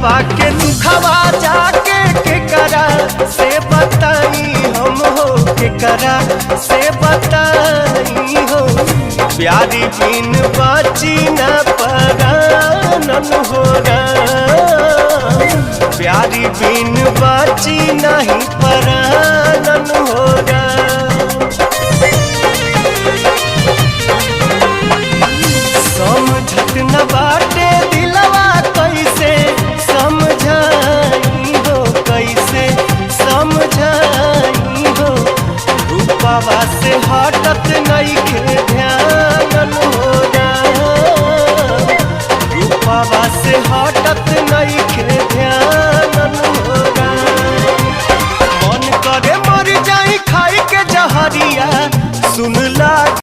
दिलवा के दुखवा जाके केकरा से बताई हम हो, केकरा से बताई हो। प्यारी बिन बाची न परानन हो प्यारी बिन बाची नहीं परानन हो।